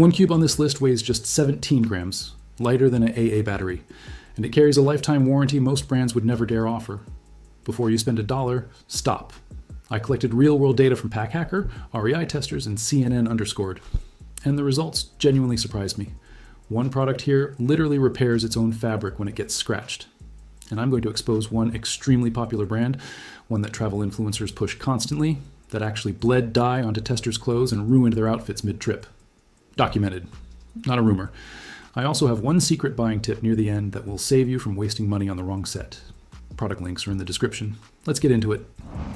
One cube on this list weighs just 17 grams, lighter than an AA battery, and it carries a lifetime warranty most brands would never dare offer. Before you spend $1, stop. I collected real-world data from PackHacker, REI testers, and CNN underscored, and the results genuinely surprised me. One product here literally repairs its own fabric when it gets scratched. And I'm going to expose one extremely popular brand, one that travel influencers push constantly, that actually bled dye onto testers' clothes and ruined their outfits mid-trip. Documented, not a rumor. I also have one secret buying tip near the end that will save you from wasting money on the wrong set. Product links are in the description. Let's get into it.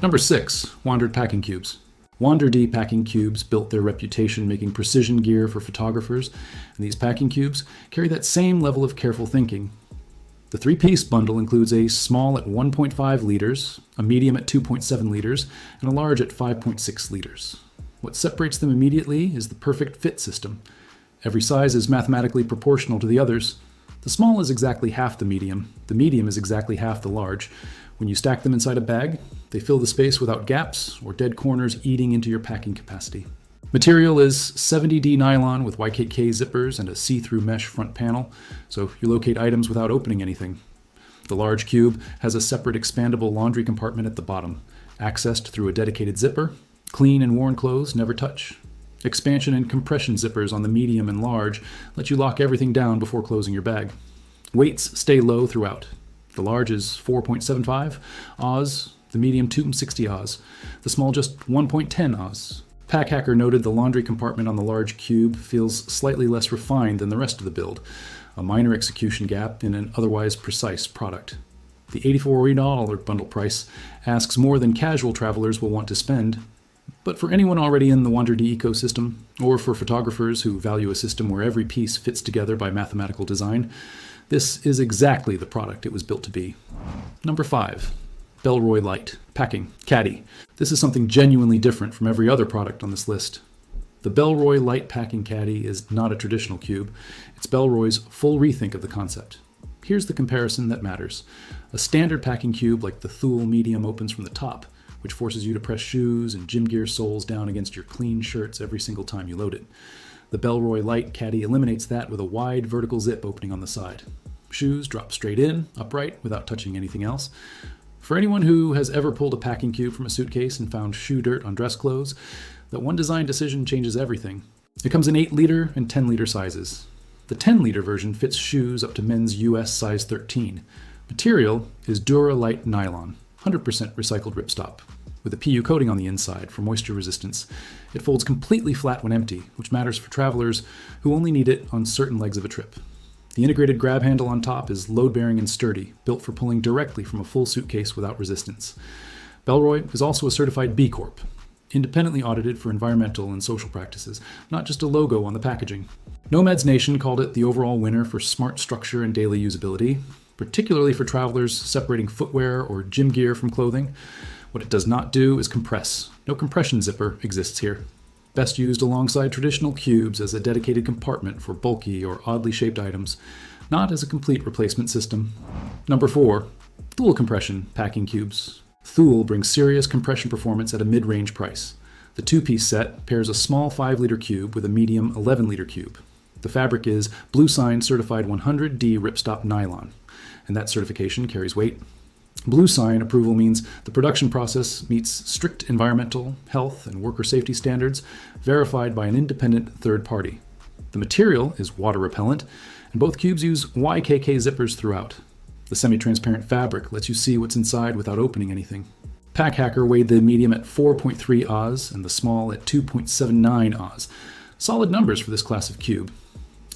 Number 6, Wandrd Packing Cubes. Wandrd Packing Cubes built their reputation making precision gear for photographers, and these packing cubes carry that same level of careful thinking. The 3-piece bundle includes a small at 1.5 liters, a medium at 2.7 liters, and a large at 5.6 liters. What separates them immediately is the perfect fit system. Every size is mathematically proportional to the others. The small is exactly half the medium is exactly half the large. When you stack them inside a bag, they fill the space without gaps or dead corners eating into your packing capacity. Material is 70D nylon with YKK zippers and a see-through mesh front panel, so you locate items without opening anything. The large cube has a separate expandable laundry compartment at the bottom, accessed through a dedicated zipper. Clean and worn clothes never touch. Expansion and compression zippers on the medium and large let you lock everything down before closing your bag. Weights stay low throughout. The large is 4.75 Oz, the medium 260 Oz, the small just 1.10 Oz. PackHacker noted the laundry compartment on the large cube feels slightly less refined than the rest of the build, a minor execution gap in an otherwise precise product. The $84 bundle price asks more than casual travelers will want to spend, but for anyone already in the Wandrd ecosystem, or for photographers who value a system where every piece fits together by mathematical design, this is exactly the product it was built to be. Number 5, Bellroy Lite Packing Caddy. This is something genuinely different from every other product on this list. The Bellroy Lite Packing Caddy is not a traditional cube. It's Bellroy's full rethink of the concept. Here's the comparison that matters. A standard packing cube like the Thule Medium opens from the top, which forces you to press shoes and gym gear soles down against your clean shirts every single time you load it. The Bellroy Lite Caddy eliminates that with a wide vertical zip opening on the side. Shoes drop straight in, upright, without touching anything else. For anyone who has ever pulled a packing cube from a suitcase and found shoe dirt on dress clothes, that one design decision changes everything. It comes in 8-liter and 10-liter sizes. The 10-liter version fits shoes up to men's US size 13. Material is Dura-Lite nylon, 100% recycled ripstop, with a PU coating on the inside for moisture resistance. It folds completely flat when empty, which matters for travelers who only need it on certain legs of a trip. The integrated grab handle on top is load-bearing and sturdy, built for pulling directly from a full suitcase without resistance. Bellroy is also a certified B Corp, independently audited for environmental and social practices, not just a logo on the packaging. Nomads Nation called it the overall winner for smart structure and daily usability, particularly for travelers separating footwear or gym gear from clothing. What it does not do is compress. No compression zipper exists here. Best used alongside traditional cubes as a dedicated compartment for bulky or oddly shaped items, not as a complete replacement system. Number 4, Thule Compression Packing Cubes. Thule brings serious compression performance at a mid-range price. The 2-piece set pairs a small 5-liter cube with a medium 11-liter cube. The fabric is Blue Sign certified 100D ripstop nylon, and that certification carries weight. Blue Sign approval means the production process meets strict environmental, health, and worker safety standards verified by an independent third party. The material is water repellent, and both cubes use YKK zippers throughout. The semi-transparent fabric lets you see what's inside without opening anything. PackHacker weighed the medium at 4.3 Oz and the small at 2.79 Oz. Solid numbers for this class of cube.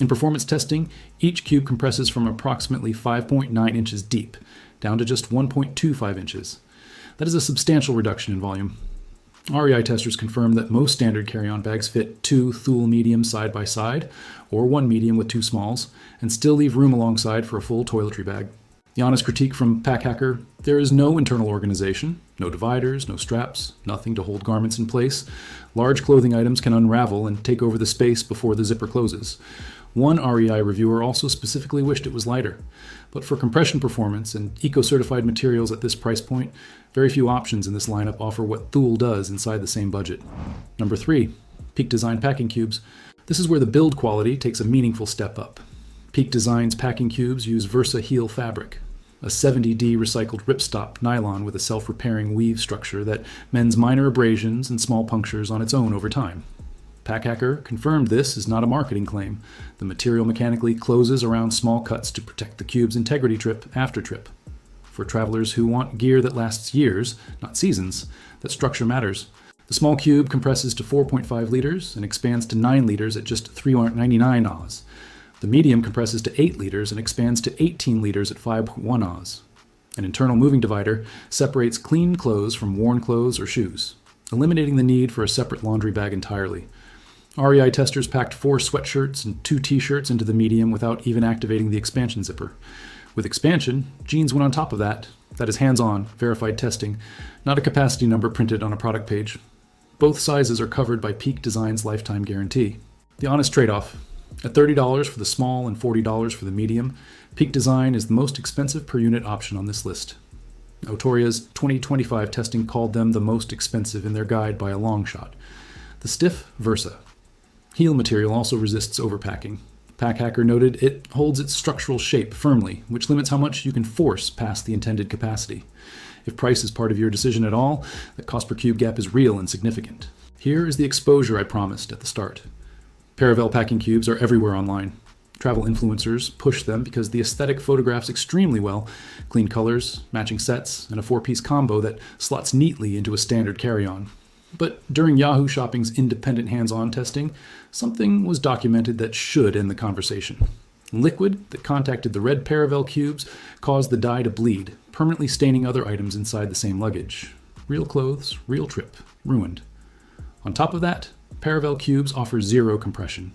In performance testing, each cube compresses from approximately 5.9 inches deep, down to just 1.25 inches. That is a substantial reduction in volume. REI testers confirm that most standard carry-on bags fit 2 Thule mediums side by side, or 1 medium with 2 smalls, and still leave room alongside for a full toiletry bag. The honest critique from PackHacker: there is no internal organization, no dividers, no straps, nothing to hold garments in place. Large clothing items can unravel and take over the space before the zipper closes. One REI reviewer also specifically wished it was lighter. But for compression performance and eco-certified materials at this price point, very few options in this lineup offer what Thule does inside the same budget. Number 3, Peak Design Packing Cubes. This is where the build quality takes a meaningful step up. Peak Design's packing cubes use Versa Heel fabric, a 70D recycled ripstop nylon with a self-repairing weave structure that mends minor abrasions and small punctures on its own over time. Packhacker confirmed this is not a marketing claim. The material mechanically closes around small cuts to protect the cube's integrity trip after trip. For travelers who want gear that lasts years, not seasons, that structure matters. The small cube compresses to 4.5 liters and expands to 9 liters at just 399 Oz. The medium compresses to 8 liters and expands to 18 liters at 5.1 Oz. An internal moving divider separates clean clothes from worn clothes or shoes, eliminating the need for a separate laundry bag entirely. REI testers packed 4 sweatshirts and 2 t-shirts into the medium without even activating the expansion zipper. With expansion, jeans went on top of that. That is hands-on, verified testing, not a capacity number printed on a product page. Both sizes are covered by Peak Design's lifetime guarantee. The honest trade-off. At $30 for the small and $40 for the medium, Peak Design is the most expensive per unit option on this list. Otoria's 2025 testing called them the most expensive in their guide by a long shot. The stiff Versa. Heel material also resists overpacking. Packhacker noted it holds its structural shape firmly, which limits how much you can force past the intended capacity. If price is part of your decision at all, the cost per cube gap is real and significant. Here is the exposure I promised at the start. Bellroy Packing Cubes are everywhere online. Travel influencers push them because the aesthetic photographs extremely well, clean colors, matching sets, and a 4-piece combo that slots neatly into a standard carry-on. But during Yahoo Shopping's independent hands-on testing, something was documented that should end the conversation. Liquid that contacted the red Bellroy cubes caused the dye to bleed, permanently staining other items inside the same luggage. Real clothes, real trip, ruined. On top of that, Bellroy cubes offer zero compression.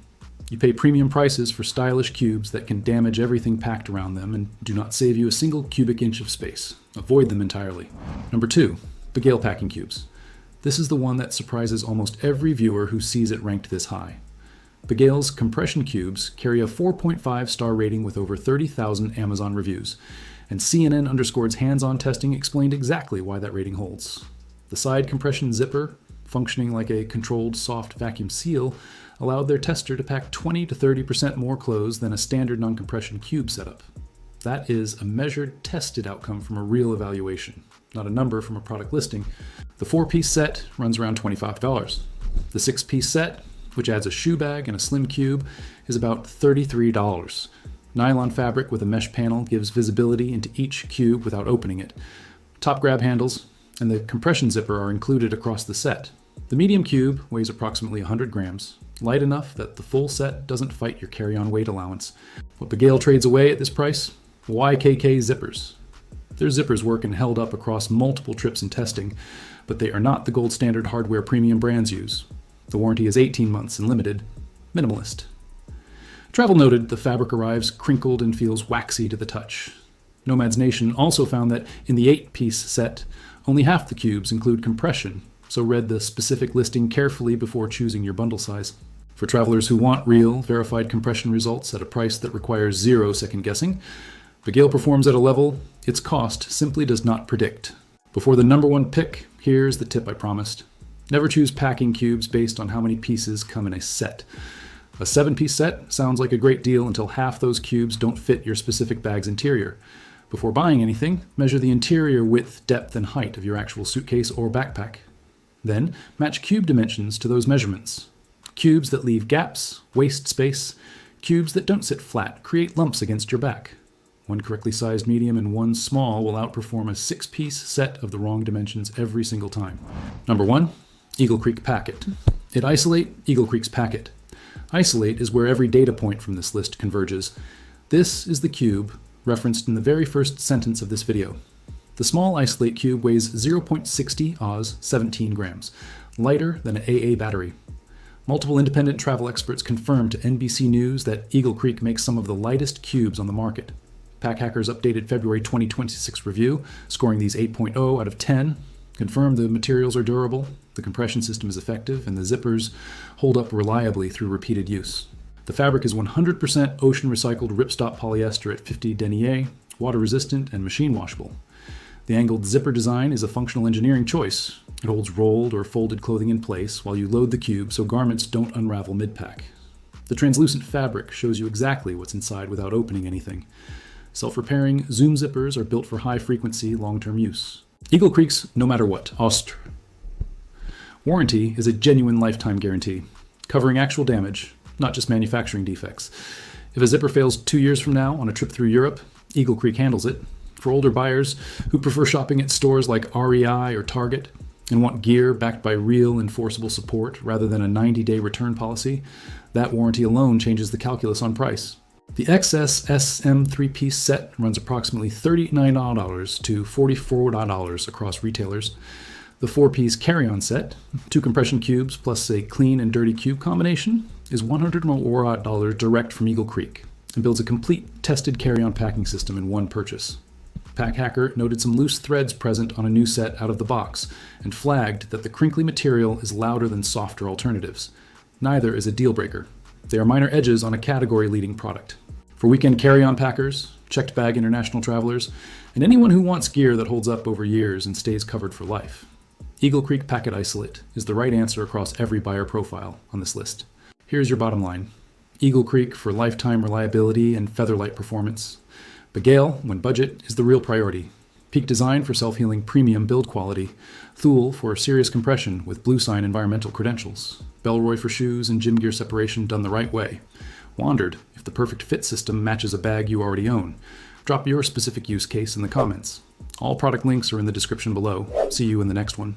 You pay premium prices for stylish cubes that can damage everything packed around them and do not save you a single cubic inch of space. Avoid them entirely. Number 2, Bagail Packing Cubes. This is the one that surprises almost every viewer who sees it ranked this high. Bagail's compression cubes carry a 4.5 star rating with over 30,000 Amazon reviews, and CNN_'s hands-on testing explained exactly why that rating holds. The side compression zipper, functioning like a controlled soft vacuum seal, allowed their tester to pack 20 to 30% more clothes than a standard non-compression cube setup. That is a measured, tested outcome from a real evaluation, not a number from a product listing. The 4-piece set runs around $25. The 6-piece set, which adds a shoe bag and a slim cube, is about $33. Nylon fabric with a mesh panel gives visibility into each cube without opening it. Top grab handles and the compression zipper are included across the set. The medium cube weighs approximately 100 grams, light enough that the full set doesn't fight your carry-on weight allowance. What Bagail trades away at this price? YKK zippers. Their zippers work and held up across multiple trips and testing, but they are not the gold standard hardware premium brands use. The warranty is 18 months and limited. Minimalist. Travel noted the fabric arrives crinkled and feels waxy to the touch. Nomads Nation also found that in the 8-piece set, only half the cubes include compression, so read the specific listing carefully before choosing your bundle size. For travelers who want real, verified compression results at a price that requires zero second guessing, Bagail performs at a level its cost simply does not predict. Before the number 1 pick, here's the tip I promised. Never choose packing cubes based on how many pieces come in a set. A 7-piece set sounds like a great deal until half those cubes don't fit your specific bag's interior. Before buying anything, measure the interior width, depth, and height of your actual suitcase or backpack. Then, match cube dimensions to those measurements. Cubes that leave gaps, waste space, cubes that don't sit flat, create lumps against your back. One correctly sized medium and one small will outperform a 6-piece set of the wrong dimensions every single time. Number 1, Eagle Creek Packet. At Isolate, Eagle Creek's Packet. Isolate is where every data point from this list converges. This is the cube referenced in the very first sentence of this video. The small Isolate cube weighs 0.60 Oz, 17 grams, lighter than an AA battery. Multiple independent travel experts confirmed to NBC News that Eagle Creek makes some of the lightest cubes on the market. Packhacker's updated February 2026 review, scoring these 8.0 out of 10, confirmed the materials are durable, the compression system is effective, and the zippers hold up reliably through repeated use. The fabric is 100% ocean recycled ripstop polyester at 50 denier, water resistant, and machine washable. The angled zipper design is a functional engineering choice. It holds rolled or folded clothing in place while you load the cube so garments don't unravel mid-pack. The translucent fabric shows you exactly what's inside without opening anything. Self-repairing zoom zippers are built for high-frequency, long-term use. Eagle Creek's no matter what, Austr. Warranty is a genuine lifetime guarantee, covering actual damage, not just manufacturing defects. If a zipper fails 2 years from now on a trip through Europe, Eagle Creek handles it. For older buyers who prefer shopping at stores like REI or Target and want gear backed by real enforceable support rather than a 90-day return policy, that warranty alone changes the calculus on price. The XS SM 3-piece set runs approximately $39 to $44 across retailers. The 4-piece carry-on set, 2 compression cubes plus a clean and dirty cube combination, is $100 direct from Eagle Creek and builds a complete tested carry-on packing system in one purchase. Pack Hacker noted some loose threads present on a new set out of the box and flagged that the crinkly material is louder than softer alternatives. Neither is a deal breaker. They are minor edges on a category-leading product. For weekend carry-on packers, checked bag international travelers, and anyone who wants gear that holds up over years and stays covered for life, Eagle Creek Packet Isolate is the right answer across every buyer profile on this list. Here's your bottom line. Eagle Creek for lifetime reliability and featherlight performance. Bagail, when budget, is the real priority. Peak Design for self-healing premium build quality. Thule for serious compression with Blue Sign environmental credentials. Bellroy for shoes and gym gear separation done the right way. Wandrd, if the perfect fit system matches a bag you already own. Drop your specific use case in the comments. All product links are in the description below. See you in the next one.